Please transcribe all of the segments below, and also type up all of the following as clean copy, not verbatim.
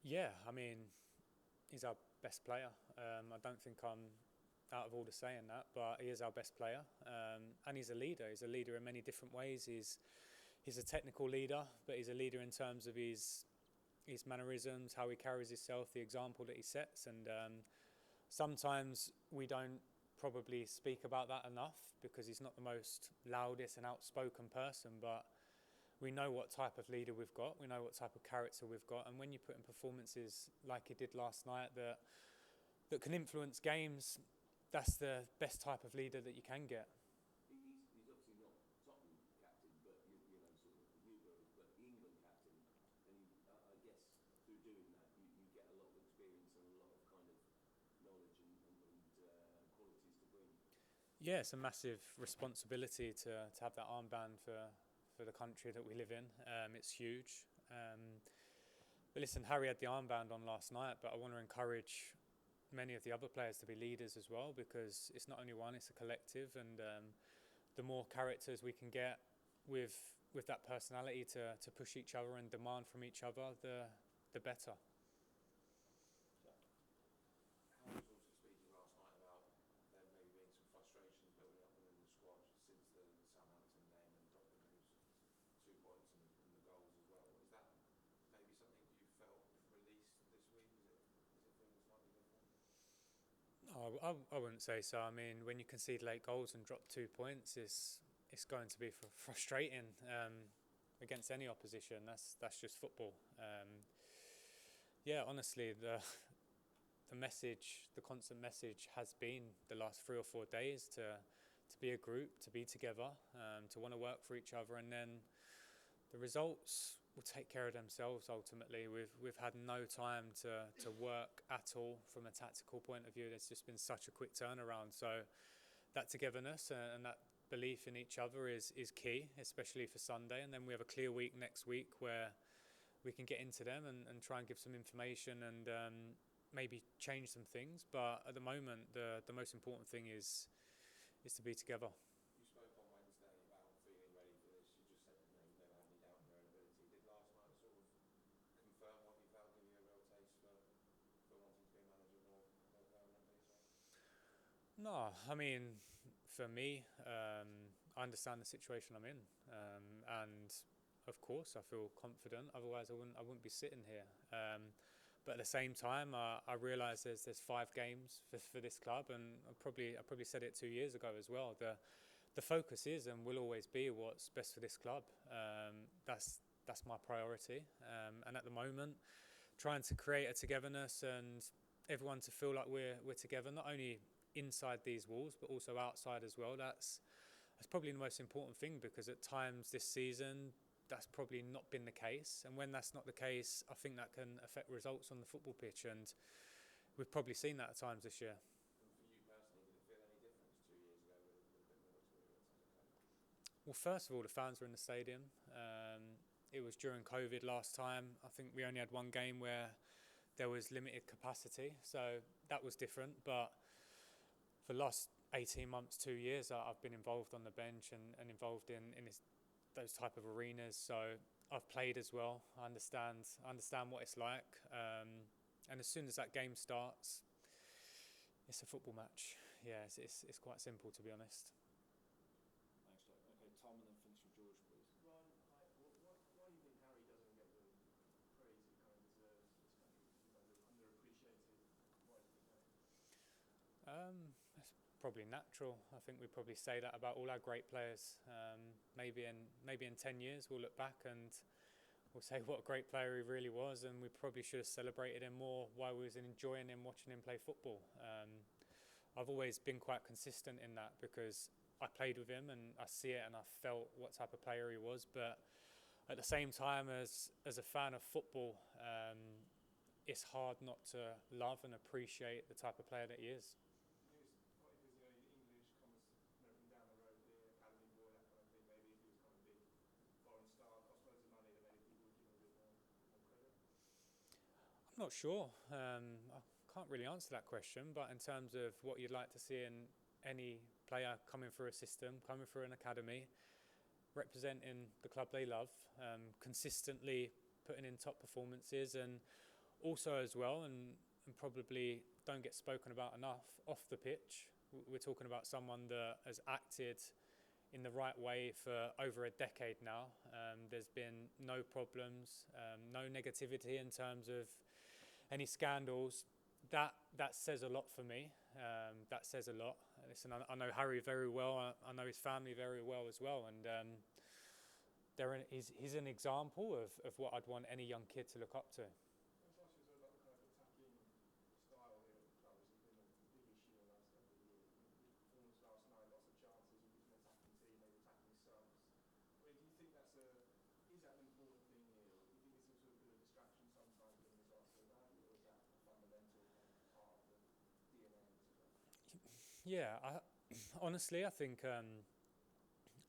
Yeah, I mean, he's our best player. I don't think I'm out of order saying that, but he is our best player, and he's a leader. He's a leader in many different ways. He's a technical leader, but he's a leader in terms of his mannerisms, how he carries himself, the example that he sets, and sometimes we don't probably speak about that enough because he's not the most loudest and outspoken person, but we know what type of leader we've got, we know what type of character we've got, and when you put in performances like he did last night that can influence games, that's the best type of leader that you can get. He's obviously not Tottenham captain, but you know, sort of but the England captain, and I guess through doing that, you get a lot of experience and a lot of kind of knowledge and qualities to bring. Yeah, it's a massive responsibility to have that armband for the country that we live in. It's huge. But listen, Harry had the armband on last night, but I want to encourage many of the other players to be leaders as well, because it's not only one, it's a collective, and the more characters we can get with that personality to push each other and demand from each other, the better. Harry was also speaking last night about there maybe being some frustrations building up within the squad since the Southampton game and dropping those 2 points and the goals as well. Is that maybe something you felt released this week? Is it feeling slightly different? No, I wouldn't say so. I mean, when you concede late goals and drop 2 points, it's going to be frustrating against any opposition. That's just football. Yeah, honestly, the message, the constant message has been the last 3 or 4 days to be a group, to be together, to want to work for each other, and then the results will take care of themselves ultimately. We've had no time to work at all from a tactical point of view. There's just been such a quick turnaround. So that togetherness and that belief in each other is key, especially for Sunday. And then we have a clear week next week where we can get into them and try and give some information and maybe change some things. But at the moment, the most important thing is to be together. You spoke on Wednesday about feeling ready for this. You just said you've never had any doubt in your own ability. Did last night sort of confirm what you felt, give you a real taste for wanting to be a manager more permanently? No, I mean, for me, I understand the situation I'm in, and of course I feel confident. Otherwise, I wouldn't be sitting here. But at the same time, I realise there's 5 games for this club, and I probably said it 2 years ago as well. The focus is and will always be what's best for this club. That's my priority, and at the moment, trying to create a togetherness and everyone to feel like we're together, not only inside these walls but also outside as well. That's probably the most important thing, because at times this season that's probably not been the case, and when that's not the case, I think that can affect results on the football pitch, and we've probably seen that at times this year. And for you personally, did it feel any difference 2 years ago with a bit more experience as a coach? Well, first of all, the fans were in the stadium. It was during COVID last time. I think we only had 1 game where there was limited capacity, so that was different. But for the last 18 months, 2 years, I've been involved on the bench and involved in those type of arenas. So I've played as well. I understand what it's like. And as soon as that game starts, it's a football match. Yeah, it's quite simple, to be honest. Thanks, Doug. Okay, Tom, and then finish with George, please. Ron, why do you think Harry doesn't get the praise he kind of deserves? It's kind of underappreciated. Why do you think that? It's probably natural. I think we probably say that about all our great players. Maybe in 10 years we'll look back and we'll say what a great player he really was, and we probably should have celebrated him more while we was enjoying him, watching him play football. I've always been quite consistent in that because I played with him and I see it and I felt what type of player he was. But at the same time, as a fan of football, it's hard not to love and appreciate the type of player that he is. English comes from down the road, the academy boy, that kind of thing. Maybe if he was kind of big foreign star, cost loads of money, then maybe people would give him a bit more credit. I'm not sure. I can't really answer that question, but in terms of what you'd like to see in any player coming through a system, coming through an academy, representing the club they love, consistently putting in top performances, and also as well, and probably don't get spoken about enough off the pitch. We're talking about someone that has acted in the right way for over a decade now. There's been no problems, no negativity in terms of any scandals. That says a lot for me. That says a lot. Listen, I know Harry very well. I know his family very well as well, and he's an example of what I'd want any young kid to look up to. Yeah, honestly, I think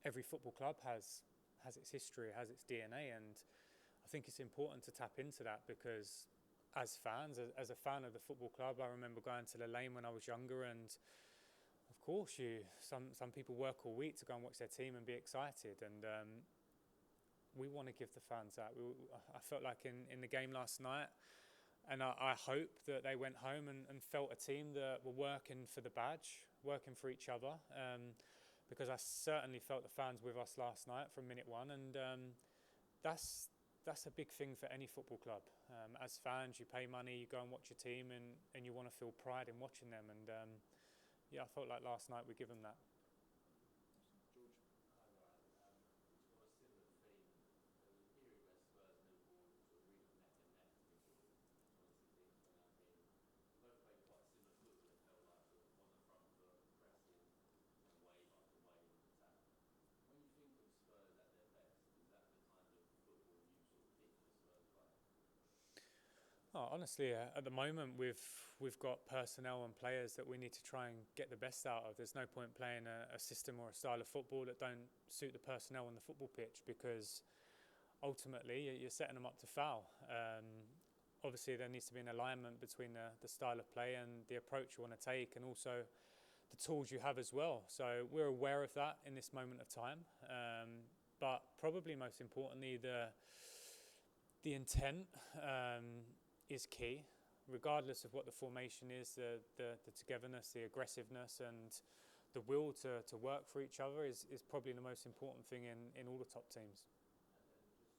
every football club has its history, has its DNA, and I think it's important to tap into that because as fans, as a fan of the football club, I remember going to the lane when I was younger, and of course, some people work all week to go and watch their team and be excited, and we want to give the fans that. I felt like in the game last night, and I hope that they went home and felt a team that were working for the badge, working for each other, because I certainly felt the fans with us last night from minute one, and that's a big thing for any football club. As fans, you pay money, you go and watch your team, and you want to feel pride in watching them, and yeah, I felt like last night we give them that. George. On a similar theme, there was a period where Spurs and Liverpool sort of really neck and neck in sort of 2016, 2019. We both played quite similar football. It felt like sort of on the front foot, pressing, wave after wave of attack. When you think of Spurs at their best, is that the kind of football you sort of picture Spurs like? Oh, honestly, at the moment we've got personnel and players that we need to try and get the best out of. There's no point playing a system or a style of football that don't suit the personnel on the football pitch because ultimately you're setting them up to foul. Obviously, there needs to be an alignment between the style of play and the approach you want to take, and also the tools you have as well. So we're aware of that in this moment of time, but probably most importantly, the intent is key, regardless of what the formation is. The togetherness, the aggressiveness, and the will to work for each other is probably the most important thing in all the top teams.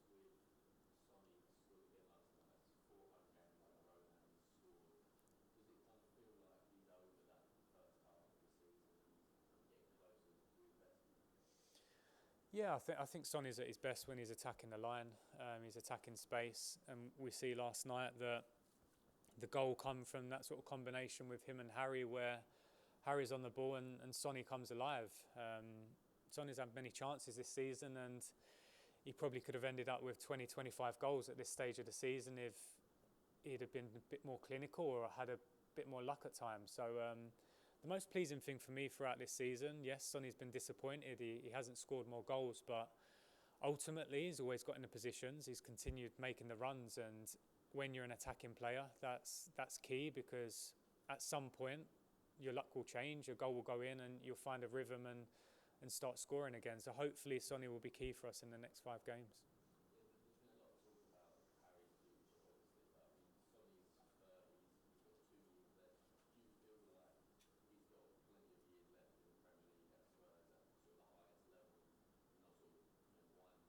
And then just with Sonny scored again last night, that's 4 home games in a row now he's scored. Does it kind of feel like he's over that first half of the season and he's getting closer to his best? Yeah, I think Son is at his best when he's attacking the line. He's attacking space, and we see last night that the goal come from that sort of combination with him and Harry, where Harry's on the ball and Sonny comes alive. Sonny's had many chances this season, and he probably could have ended up with 20, 25 goals at this stage of the season if he'd have been a bit more clinical or had a bit more luck at times. So the most pleasing thing for me throughout this season, yes, Sonny's been disappointed. He hasn't scored more goals, but ultimately he's always got in the positions. He's continued making the runs, and when you're an attacking player, that's key, because at some point your luck will change, your goal will go in, and you'll find a rhythm and start scoring again. So hopefully Sonny will be key for us in the next 5 games. There's been a lot of talk about Harry's future, obviously, but I mean, Sonny's 30s, he's got 2 years left. Do you feel like he's got plenty of years left in the Premier League at Spurs at sort of the highest level, and not sort of winding down?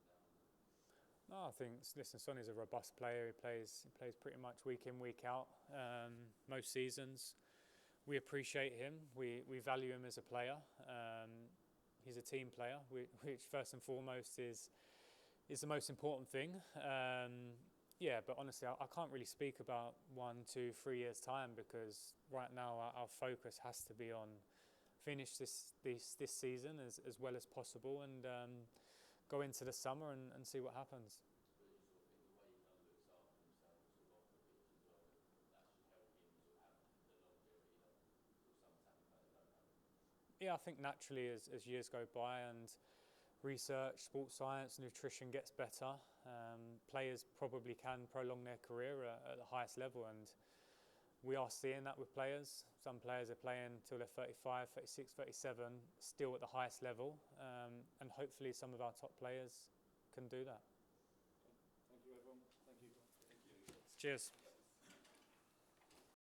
No, I think, listen, Sonny's a robust player. He plays pretty much week in, week out, most seasons. We appreciate him. We value him as a player. He's a team player, which first and foremost is the most important thing. Yeah, but honestly, I can't really speak about 1, 2, 3 years time, because right now our focus has to be on finish this season as well as possible, and go into the summer and see what happens. But you sort of think the way he kind of looks after himself sort of off the pitch as well, that should help him sort of have the longevity that sort of some attacking players don't have. Yeah, I think naturally as years go by and research, sports science, nutrition gets better, players probably can prolong their career at the highest level. And we are seeing that with players. Some players are playing till they're 35, 36, 37, still at the highest level, and hopefully some of our top players can do that. Thank you, everyone. Thank you. Cheers.